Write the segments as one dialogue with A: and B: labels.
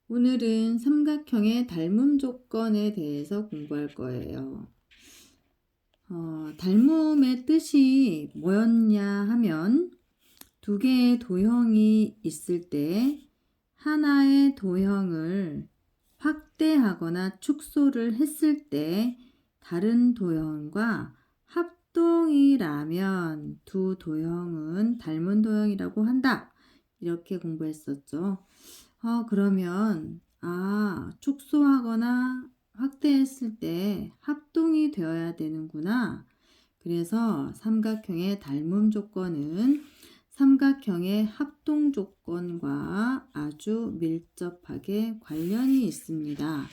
A: 오늘은 삼각형의 닮음 조건에 대해서 공부할 거예요. 닮음의 뜻이 뭐였냐 하면 두 개의 도형이 있을 때 하나의 도형을 확대하거나 축소를 했을 때 다른 도형과 합동이라면 두 도형은 닮은 도형이라고 한다. 이렇게 공부했었죠. 그러면 축소하거나 확대했을 때 합동이 되어야 되는구나. 그래서 삼각형의 닮음 조건은 삼각형의 합동 조건과 아주 밀접하게 관련이 있습니다.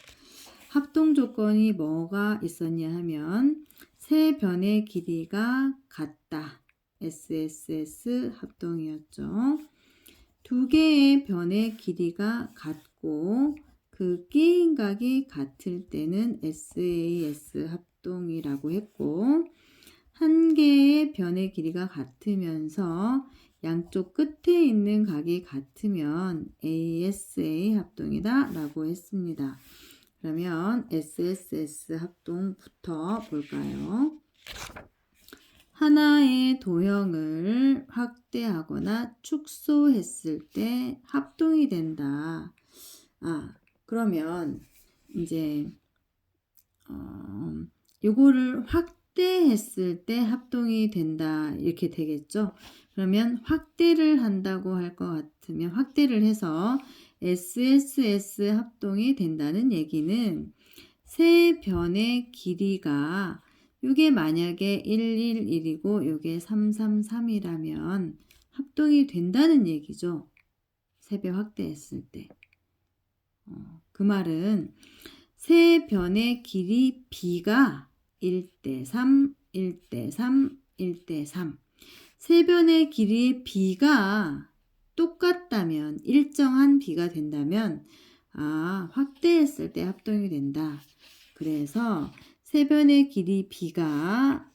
A: 합동 조건이 뭐가 있었냐 하면 세 변의 길이가 같다. SSS 합동이었죠. 두 개의 변의 길이가 같고 그 끼인각이 같을 때는 SAS 합동이라고 했고, 한 개의 변의 길이가 같으면서 양쪽 끝에 있는 각이 같으면 ASA 합동이다 라고 했습니다. 그러면 SSS 합동부터 볼까요? 하나의 도형을 확대하거나 축소했을 때 합동이 된다. 그러면 이제 요거를 확대했을 때 합동이 된다 이렇게 되겠죠. 그러면 확대를 한다고 할 것 같으면 확대를 해서 SSS 합동이 된다는 얘기는 세 변의 길이가 요게 만약에 111이고 요게 333이라면 합동이 된다는 얘기죠. 세 배 확대했을 때. 그 말은 세 변의 길이 B가 1대3, 1대3, 1대3. 세 변의 길이의 B가 똑같다면, 일정한 B가 된다면 확대했을 때 합동이 된다. 그래서 세 변의 길이 B가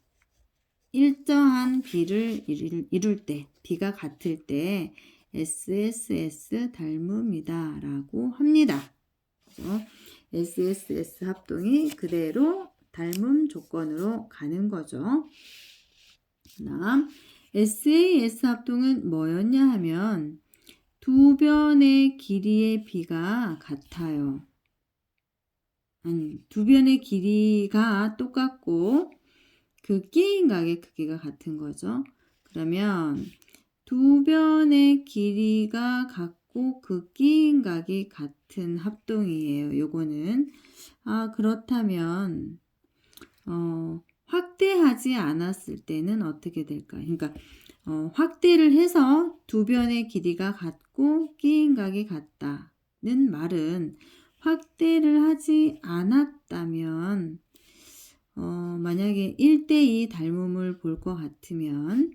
A: 일정한 B를 이룰 때, B가 같을 때 SSS 닮음이다 라고 합니다. 그래서 SSS 합동이 그대로 닮음 조건으로 가는 거죠. 그다음 SAS 합동은 뭐였냐 하면 두 변의 길이의 B가 같아요. 두 변의 길이가 똑같고 그 끼인각의 크기가 같은 거죠. 그러면 두 변의 길이가 같고 그 끼인각이 같은 합동이에요. 요거는 그렇다면 확대하지 않았을 때는 어떻게 될까요? 그러니까 확대를 해서 두 변의 길이가 같고 끼인각이 같다는 말은 확대를 하지 않았다면 만약에 1대2 닮음을 볼 것 같으면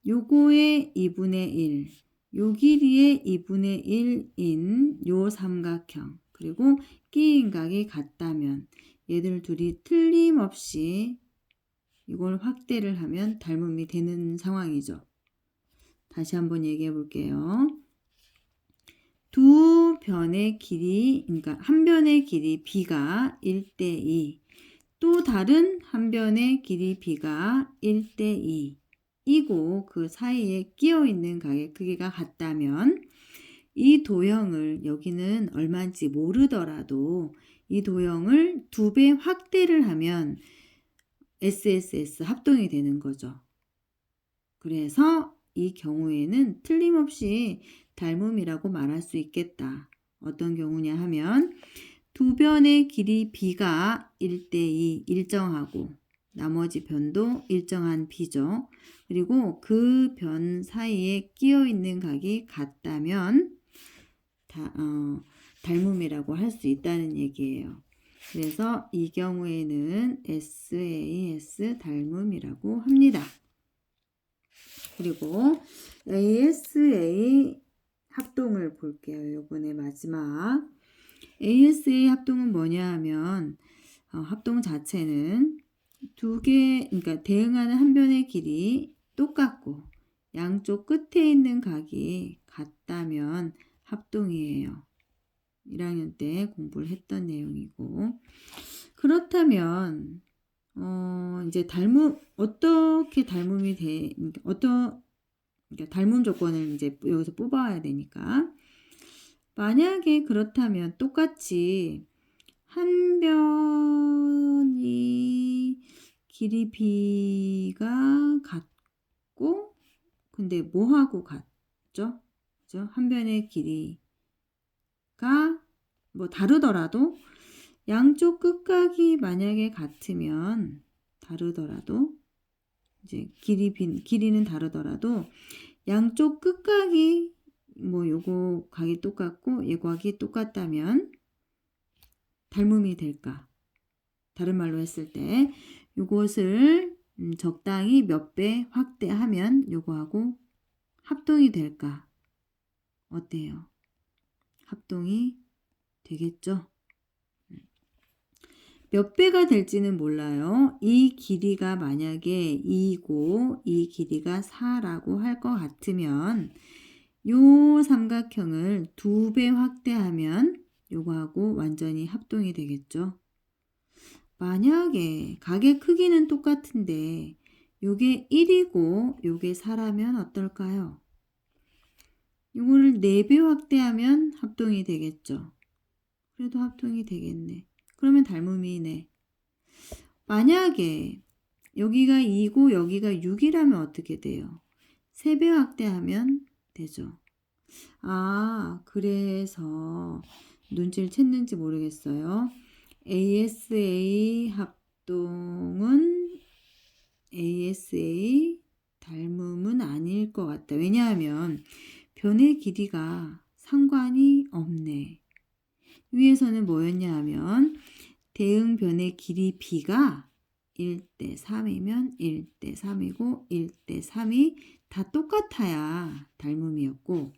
A: 요거의 2분의 1, 요 길이의 2분의 1인 요 삼각형 그리고 끼인각이 같다면 얘들 둘이 틀림없이 이걸 확대를 하면 닮음이 되는 상황이죠. 다시 한번 얘기해 볼게요. 두 변의 길이, 그러니까 한 변의 길이 B가 1대2, 또 다른 한 변의 길이 B가 1대2 이고 그 사이에 끼어 있는 각의 크기가 같다면 이 도형을, 여기는 얼마인지 모르더라도 이 도형을 2배 확대를 하면 SSS 합동이 되는 거죠. 그래서 이 경우에는 틀림없이 닮음이라고 말할 수 있겠다. 어떤 경우냐 하면 두 변의 길이 B가 1대2 일정하고 나머지 변도 일정한 B죠. 그리고 그 변 사이에 끼어 있는 각이 같다면 닮음이라고 할 수 있다는 얘기예요. 그래서 이 경우에는 SAS 닮음이라고 합니다. 그리고 ASA 합동을 볼게요. 이번에 마지막. ASA 합동은 뭐냐 하면 합동 자체는 두 개, 그러니까 대응하는 한 변의 길이 똑같고 양쪽 끝에 있는 각이 같다면 합동이에요. 1학년 때 공부를 했던 내용이고, 그렇다면 이제 어떻게 닮음이 그러니까 닮음 조건을 이제 여기서 뽑아야 되니까, 만약에 그렇다면 똑같이 한 변이 길이 b가 같고, 근데 뭐하고 같죠? 그죠? 한 변의 길이가 뭐 다르더라도, 양쪽 끝각이 만약에 같으면, 다르더라도, 이제 길이는 다르더라도, 양쪽 끝각이 뭐 요거 각이 똑같고 얘 각이 똑같다면 닮음이 될까? 다른 말로 했을 때 요것을 적당히 몇 배 확대하면 요거하고 합동이 될까? 어때요? 합동이 되겠죠? 몇 배가 될지는 몰라요. 이 길이가 만약에 2고 이 길이가 4라고 할 것 같으면 요 삼각형을 2배 확대하면 요거하고 완전히 합동이 되겠죠. 만약에 각의 크기는 똑같은데 요게 1이고 요게 4라면 어떨까요? 요거를 4배 확대하면 합동이 되겠죠. 그래도 합동이 되겠네. 그러면 닮음이네. 만약에 여기가 2고 여기가 6이라면 어떻게 돼요? 3배 확대하면 되죠. 아, 그래서 눈치를 챘는지 모르겠어요. ASA 합동은 ASA 닮음은 아닐 것 같다. 왜냐하면 변의 길이가 상관이 없네. 위에서는 뭐였냐 하면 대응변의 길이 b가 1대 3이면 1대 3이고 1대 3이 다 똑같아야 닮음이었고,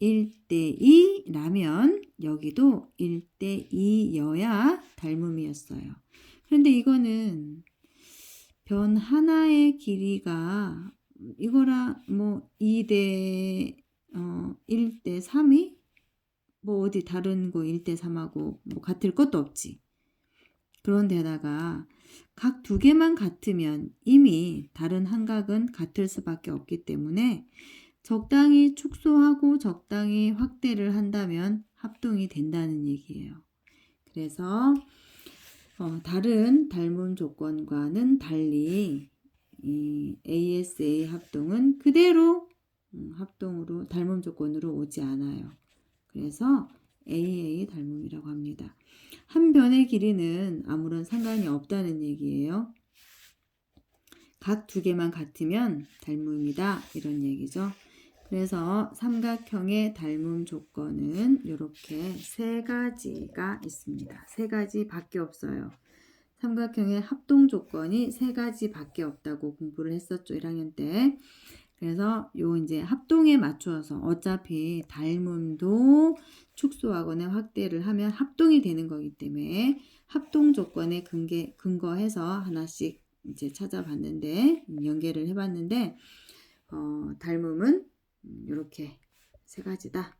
A: 1대 2라면 여기도 1대 2여야 닮음이었어요. 그런데 이거는 변 하나의 길이가 이거라 뭐 2대 1대 3이 뭐 어디 다른 거 1대 3하고 뭐 같을 것도 없지. 그런데다가 각 2개만 같으면 이미 다른 한 각은 같을 수밖에 없기 때문에 적당히 축소하고 적당히 확대를 한다면 합동이 된다는 얘기예요. 그래서 다른 닮음 조건과는 달리 이 ASA 합동은 그대로 합동으로 닮음 조건으로 오지 않아요. 그래서 AA 닮음이라고 합니다. 한 변의 길이는 아무런 상관이 없다는 얘기예요. 각 2개만 같으면 닮음이다 이런 얘기죠. 그래서 삼각형의 닮음 조건은 이렇게 3가지가 있습니다. 3가지밖에 없어요. 삼각형의 합동 조건이 3가지밖에 없다고 공부를 했었죠, 1학년 때. 그래서 요 이제 합동에 맞추어서 어차피 닮음도 축소하거나 확대를 하면 합동이 되는 거기 때문에 합동 조건에 근거해서 하나씩 이제 찾아봤는데 연계를 해봤는데 닮음은 이렇게 3가지다.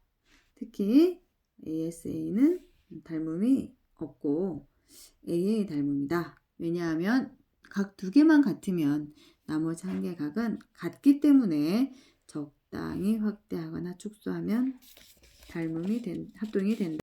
A: 특히 ASA는 닮음이 없고 AA 닮음이다. 왜냐하면 각 2개만 같으면 나머지 1개 각은 같기 때문에 적당히 확대하거나 축소하면 합동이 된다.